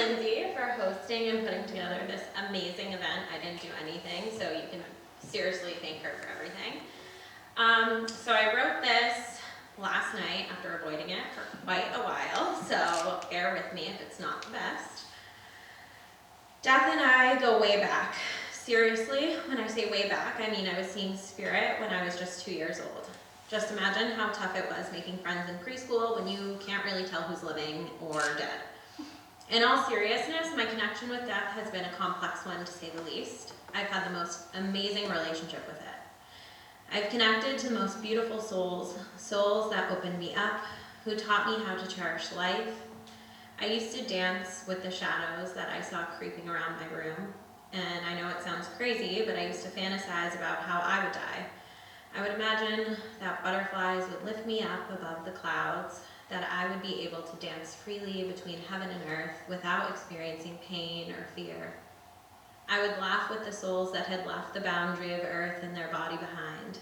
Lindsay for hosting and putting together this amazing event. I didn't do anything, so you can seriously thank her for everything. So I wrote this last night after avoiding it for quite a while, so bear with me if it's not the best. Death and I go way back. Seriously, when I say way back, I mean I was seeing spirit when I was just 2 years old. Just imagine how tough it was making friends in preschool when you can't really tell who's living or dead. In all seriousness, my connection with death has been a complex one, to say the least. I've had the most amazing relationship with it. I've connected to the most beautiful souls that opened me up, who taught me how to cherish life. I used to dance with the shadows that I saw creeping around my room. And I know it sounds crazy, but I used to fantasize about how I would die. I would imagine that butterflies would lift me up above the clouds, that I would be able to dance freely between heaven and earth without experiencing pain or fear. I would laugh with the souls that had left the boundary of earth and their body behind.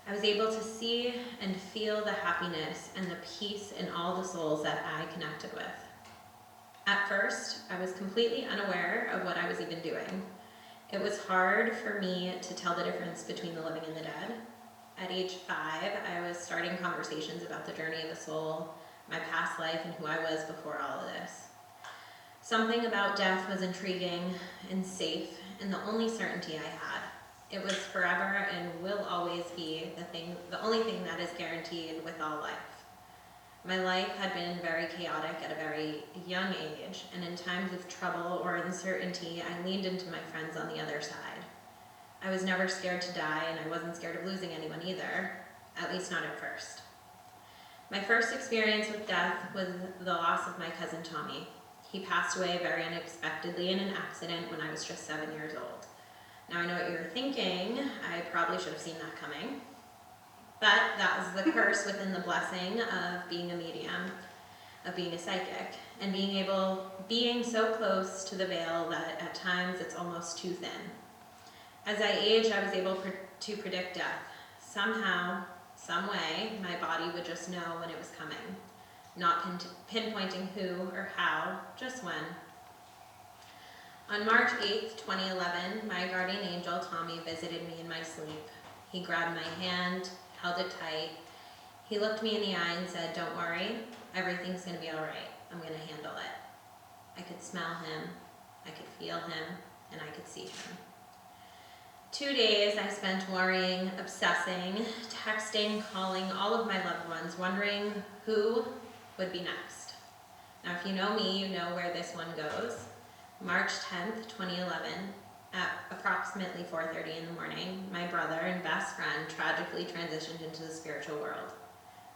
I was able to see and feel the happiness and the peace in all the souls that I connected with. At first, I was completely unaware of what I was even doing. It was hard for me to tell the difference between the living and the dead. At age 5, I was starting conversations about the journey of a soul, my past life, and who I was before all of this. Something about death was intriguing and safe, and the only certainty I had. It was forever and will always be the only thing that is guaranteed with all life. My life had been very chaotic at a very young age, and in times of trouble or uncertainty, I leaned into my friends on the other side. I was never scared to die, and I wasn't scared of losing anyone either, at least not at first. My first experience with death was the loss of my cousin Tommy. He passed away very unexpectedly in an accident when I was just 7 years old. Now I know what you're thinking, I probably should have seen that coming. But that was the curse within the blessing of being a medium, of being a psychic, and being so close to the veil that at times it's almost too thin. As I aged, I was able to predict death. Somehow, some way, my body would just know when it was coming, not pinpointing who or how, just when. On March 8th, 2011, my guardian angel, Tommy, visited me in my sleep. He grabbed my hand, held it tight. He looked me in the eye and said, "Don't worry, everything's gonna be all right. I'm gonna handle it." I could smell him, I could feel him, and I could see him. 2 days I spent worrying, obsessing, texting, calling all of my loved ones, wondering who would be next. Now, if you know me, you know where this one goes. March 10th, 2011, at approximately 4:30 in the morning, my brother and best friend tragically transitioned into the spiritual world.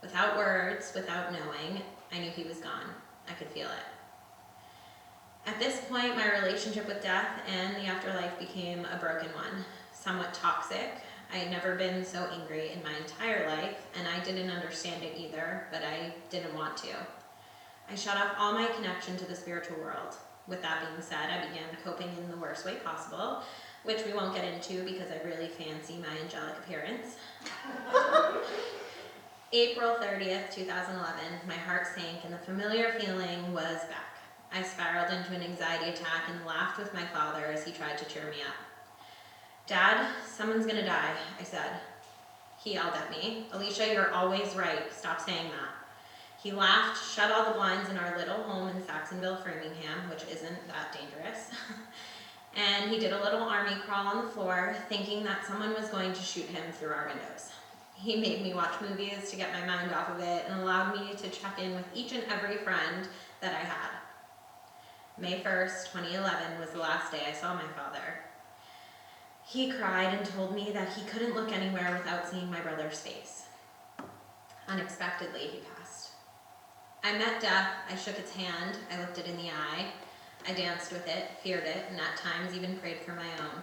Without words, without knowing, I knew he was gone. I could feel it. At this point, my relationship with death and the afterlife became a broken one, somewhat toxic. I had never been so angry in my entire life, and I didn't understand it either, but I didn't want to. I shut off all my connection to the spiritual world. With that being said, I began coping in the worst way possible, which we won't get into because I really fancy my angelic appearance. April 30th, 2011, my heart sank and the familiar feeling was back. I spiraled into an anxiety attack and laughed with my father as he tried to cheer me up. "Dad, someone's gonna die," I said. He yelled at me, "Alycia, you're always right. Stop saying that." He laughed, shut all the blinds in our little home in Saxonville, Framingham, which isn't that dangerous. And he did a little army crawl on the floor, thinking that someone was going to shoot him through our windows. He made me watch movies to get my mind off of it and allowed me to check in with each and every friend that I had. May 1st, 2011 was the last day I saw my father. He cried and told me that he couldn't look anywhere without seeing my brother's face. Unexpectedly, he passed. I met death, I shook its hand, I looked it in the eye, I danced with it, feared it, and at times even prayed for my own.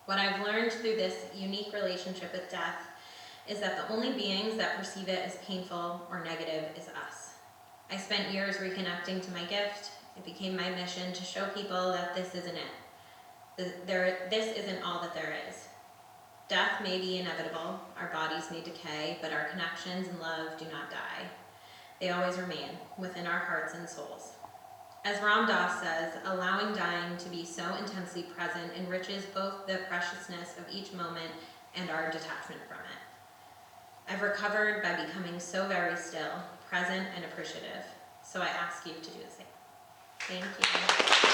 What I've learned through this unique relationship with death is that the only beings that perceive it as painful or negative is us. I spent years reconnecting to my gift. It became my mission to show people that this isn't it. This isn't all that there is. Death may be inevitable, our bodies may decay, but our connections and love do not die. They always remain within our hearts and souls. As Ram Dass says, allowing dying to be so intensely present enriches both the preciousness of each moment and our detachment from it. I've recovered by becoming so very still, present and appreciative. So I ask you to do the same. Thank you.